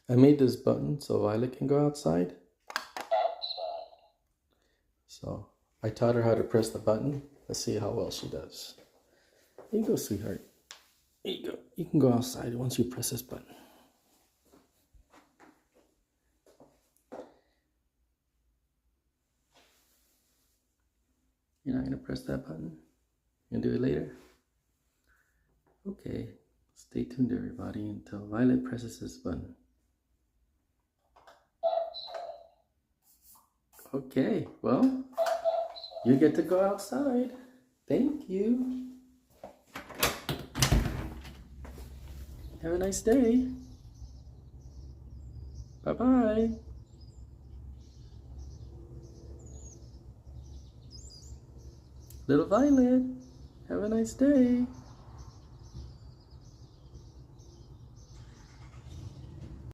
I made this button so Violet can go outside. So I taught her how to press the button. Let's see how well she does. Here you go, sweetheart. Here you go. You can go outside once you press this button. You're not going to press that button? You're going to do it later? Okay. Stay tuned, everybody, until Violet presses this button. Okay, well, you get to go outside. Thank you. Have a nice day. Bye-bye. Little Violet, have a nice day.